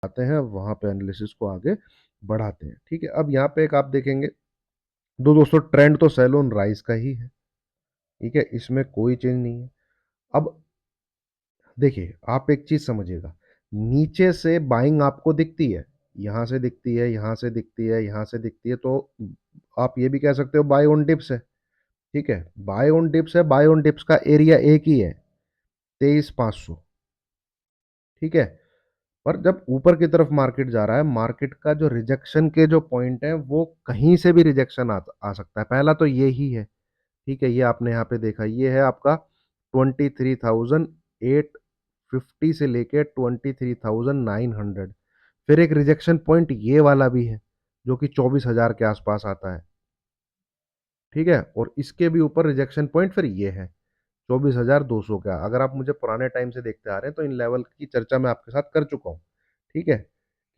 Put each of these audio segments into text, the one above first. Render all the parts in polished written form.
आते हैं, वहां पे एनालिसिस को आगे बढ़ाते हैं। ठीक है, अब यहाँ पे एक आप देखेंगे, दोस्तों ट्रेंड तो सेल ऑन राइज का ही है। ठीक है, इसमें कोई चेंज नहीं है। अब देखिए, आप एक चीज समझिएगा, नीचे से बाइंग आपको दिखती है, यहां से दिखती है, यहां से दिखती है, यहां से दिखती है, तो आप ये भी कह सकते हो बाय ऑन डिप्स है। ठीक है, बाय ऑन डिप्स है, बाय ऑन डिप्स का एरिया एक ही है, 23,500। ठीक है, पर जब ऊपर की तरफ मार्केट जा रहा है, मार्केट का जो रिजेक्शन के जो पॉइंट है वो कहीं से भी रिजेक्शन आ सकता है। पहला तो ये ही है। ठीक है, ये आपने यहाँ पे देखा, ये है आपका 23,850 से लेके 23,900। फिर एक रिजेक्शन पॉइंट ये वाला भी है जो कि 24,000 के आसपास आता है। ठीक है, और इसके भी ऊपर रिजेक्शन पॉइंट फिर ये है 24,200 का। अगर आप मुझे पुराने टाइम से देखते आ रहे हैं तो इन लेवल की चर्चा मैं आपके साथ कर चुका हूँ। ठीक है,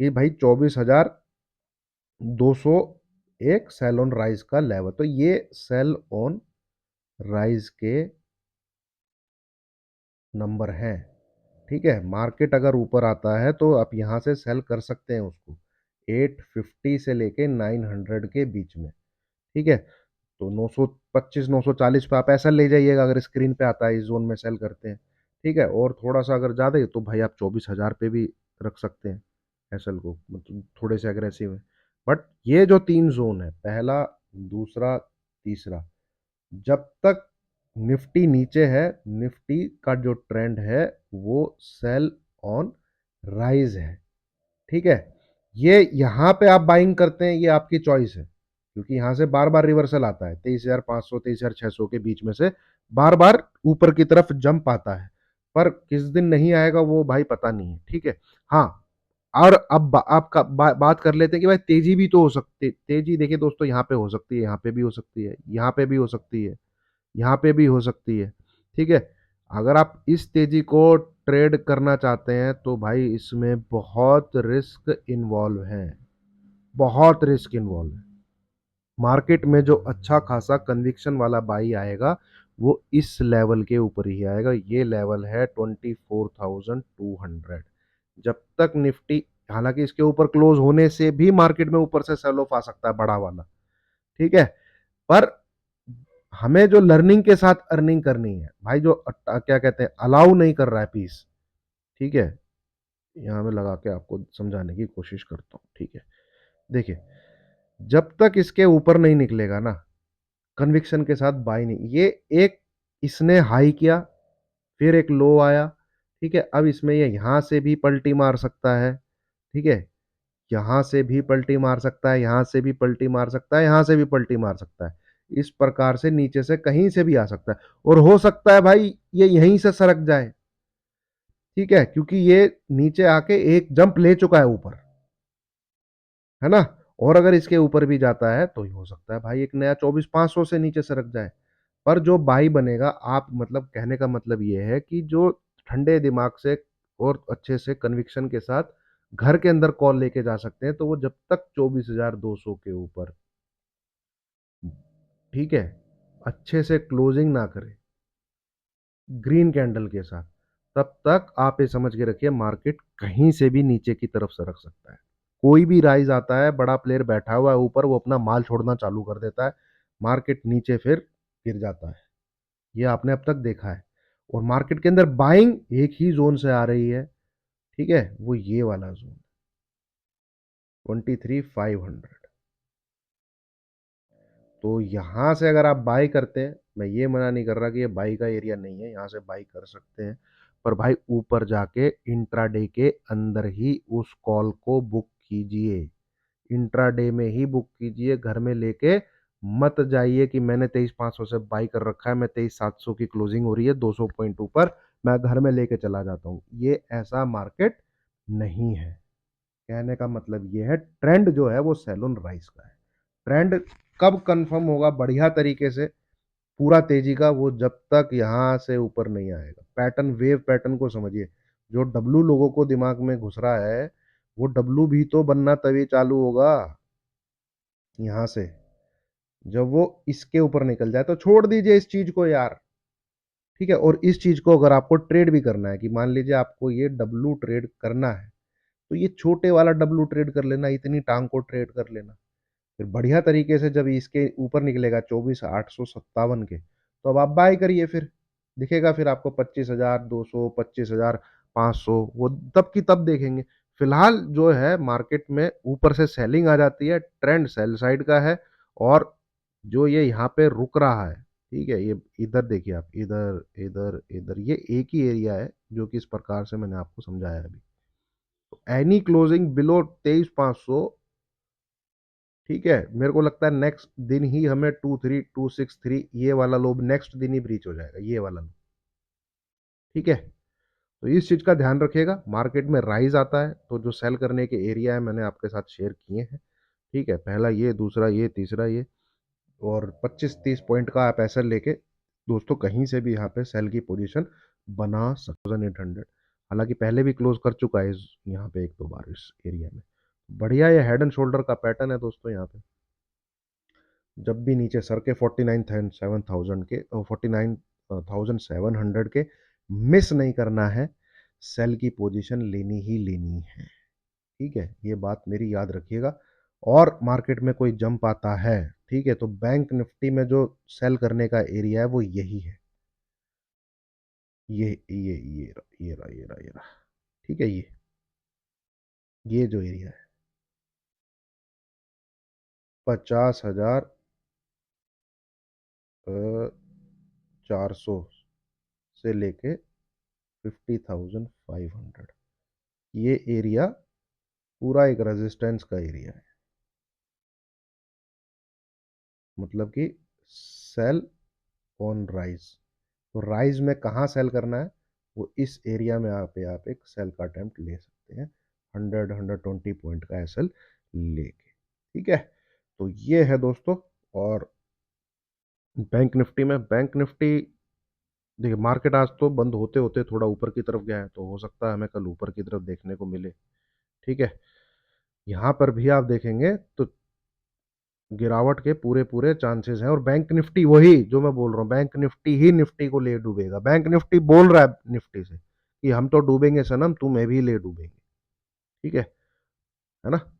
कि भाई 24,200 एक सेल ऑन राइज का लेवल, तो ये सेल ऑन राइज के नंबर हैं। ठीक है, मार्केट अगर ऊपर आता है तो आप यहां से सेल कर सकते हैं उसको 850 से लेके 900 के बीच में। ठीक है, तो 925 940 पे आप ऐसा ले जाइएगा अगर स्क्रीन पे आता है, इस जोन में सेल करते हैं। ठीक है, और थोड़ा सा अगर ज़्यादा है तो भाई आप 24,000 पे भी रख सकते हैं एसएल को, मतलब थोड़े से अग्रेसिव है। बट ये जो तीन जोन है, पहला, दूसरा, तीसरा, जब तक निफ्टी नीचे है, निफ्टी का जो ट्रेंड है वो सेल ऑन राइज है। ठीक है, ये यहां पे आप बाइंग करते हैं, ये आपकी चॉइस है, क्योंकि यहां से बार बार रिवर्सल आता है, 23,500 23,600 के बीच में से बार बार ऊपर की तरफ जंप आता है। पर किस दिन नहीं आएगा वो भाई पता नहीं है। ठीक है, हाँ, और अब आपका बात कर लेते हैं कि भाई तेजी भी तो हो सकती है। तेजी देखिए दोस्तों, यहाँ पे हो सकती है, यहाँ पे भी हो सकती है, यहाँ पे भी हो सकती है, यहाँ पे भी हो सकती है। ठीक है, अगर आप इस तेजी को ट्रेड करना चाहते हैं तो भाई इसमें बहुत रिस्क इन्वॉल्व है, बहुत रिस्क इन्वॉल्व है। मार्केट में जो अच्छा खासा कन्विक्शन वाला बाई आएगा वो इस लेवल के ऊपर ही आएगा। ये लेवल है 24,200। जब तक निफ्टी, हालांकि इसके ऊपर क्लोज होने से भी मार्केट में ऊपर से सेल ऑफ आ सकता है बड़ा वाला। ठीक है, पर हमें जो लर्निंग के साथ अर्निंग करनी है भाई, जो क्या कहते हैं, अलाउ नहीं कर रहा है पीस। ठीक है, यहां में लगा के आपको समझाने की कोशिश करता हूं। ठीक है, देखिए, जब तक इसके ऊपर नहीं निकलेगा ना, कन्विक्शन के साथ बाई नहीं, ये एक, इसने हाई किया, फिर एक लो आया। ठीक है, अब इसमें ये यहां से भी पलटी मार सकता है। ठीक है, यहां से भी पलटी मार सकता है, यहां से भी पलटी मार सकता है, यहां से भी पलटी मार सकता है। इस प्रकार से नीचे से कहीं से भी आ सकता है, और हो सकता है भाई ये यहीं से सरक जाए। ठीक है, क्योंकि ये नीचे आके एक जंप ले चुका है ऊपर, है ना। और अगर इसके ऊपर भी जाता है तो हो सकता है भाई एक नया 24,500 से नीचे सरक जाए। पर जो बाई बनेगा, आप मतलब कहने का मतलब ये है कि जो ठंडे दिमाग से और अच्छे से कन्विक्शन के साथ घर के अंदर कॉल लेके जा सकते हैं, तो वो जब तक 24,200 के ऊपर, ठीक है, अच्छे से क्लोजिंग ना करे ग्रीन कैंडल के साथ, तब तक आप ये समझ के रखिए मार्केट कहीं से भी नीचे की तरफ सरक सकता है। कोई भी राइज आता है, बड़ा प्लेयर बैठा हुआ है ऊपर, वो अपना माल छोड़ना चालू कर देता है, मार्केट नीचे फिर गिर जाता है। ये आपने अब तक देखा है। और मार्केट के अंदर बाइंग एक ही जोन से आ रही है। ठीक है, वो ये वाला जोन 23,500। तो यहां से अगर आप बाई करते हैं, मैं ये मना नहीं कर रहा कि ये बाई का एरिया नहीं है, यहां से बाई कर सकते हैं। पर भाई ऊपर जाके इंट्राडे के अंदर ही उस कॉल को बुक कीजिए, इंट्राडे में ही बुक कीजिए, घर में लेके मत जाइए कि मैंने 23,500 से बाई कर रखा है, मैं 23,700 की क्लोजिंग हो रही है 200 पॉइंट ऊपर, मैं घर में लेके चला जाता हूँ। ये ऐसा मार्केट नहीं है। कहने का मतलब ये है, ट्रेंड जो है वो सेल राइज का है। ट्रेंड कब कंफर्म होगा बढ़िया तरीके से पूरा तेजी का, वो जब तक यहां से ऊपर नहीं आएगा। पैटर्न, वेव पैटर्न को समझिए। जो डब्लू लोगों को दिमाग में घुस रहा है, वो डब्लू भी तो बनना तभी चालू होगा यहां से, जब वो इसके ऊपर निकल जाए। तो छोड़ दीजिए इस चीज को यार। ठीक है, और इस चीज को अगर आपको ट्रेड भी करना है, कि मान लीजिए आपको ये डब्लू ट्रेड करना है, तो ये छोटे वाला डब्लू ट्रेड कर लेना, इतनी टांग को ट्रेड कर लेना। फिर बढ़िया तरीके से जब इसके ऊपर निकलेगा 24,857 के, तो अब आप बाय करिए। फिर दिखेगा फिर आपको 25,200, 25,500, वो तब की तब देखेंगे। फिलहाल जो है मार्केट में ऊपर से सेलिंग आ जाती है, ट्रेंड सेल साइड का है। और जो ये यहाँ पे रुक रहा है, ठीक है, ये इधर देखिए आप, इधर इधर इधर, ये एक ही एरिया है जो कि इस प्रकार से मैंने आपको समझाया अभी। तो एनी क्लोजिंग बिलो 23,500, ठीक है, मेरे को लगता है नेक्स्ट दिन ही हमें 23,263 ये वाला लो नेक्स्ट दिन ही ब्रीच हो जाएगा, ये वाला लो। ठीक है, तो इस चीज का ध्यान रखिएगा। मार्केट में राइज आता है तो जो सेल करने के एरिया है मैंने आपके साथ शेयर किए हैं। ठीक है, पहला ये, दूसरा ये, तीसरा ये, और 25-30 पॉइंट का आप ऐसा लेके दोस्तों कहीं से भी यहाँ पे सेल की पोजीशन बना सकते 800। हालांकि पहले भी क्लोज कर चुका है यहाँ पे एक दो बार इस एरिया में। बढ़िया ये हेड एंड शोल्डर का पैटर्न है दोस्तों। यहाँ पे जब भी नीचे सर के 49,700 के 49,700 के मिस नहीं करना है, सेल की पोजीशन लेनी ही लेनी है। ठीक है, ये बात मेरी याद रखिएगा। और मार्केट में कोई जंप आता है, ठीक है, तो बैंक निफ्टी में जो सेल करने का एरिया है वो यही है, ये रहा। ठीक है, ये जो एरिया है 50,400 से लेके 50,500, ये एरिया पूरा एक रेजिस्टेंस का एरिया है। मतलब कि सेल ऑन राइज, तो राइज में कहाँ सेल करना है, वो इस एरिया में आप एक सेल का अटेम्प्ट ले सकते हैं 100-120 पॉइंट का एसएल लेके। ठीक है, तो ये है दोस्तों। और बैंक निफ्टी देखिए, मार्केट आज तो बंद होते होते थोड़ा ऊपर की तरफ गया है, तो हो सकता है हमें कल ऊपर की तरफ देखने को मिले। ठीक है, यहाँ पर भी आप देखेंगे तो गिरावट के पूरे पूरे चांसेस हैं। और बैंक निफ्टी वही जो मैं बोल रहा हूँ, बैंक निफ्टी ही निफ्टी को ले डूबेगा। बैंक निफ्टी बोल रहा है निफ्टी से कि हम तो डूबेंगे सनम, तुम्हें भी ले डूबेंगे। ठीक है ना।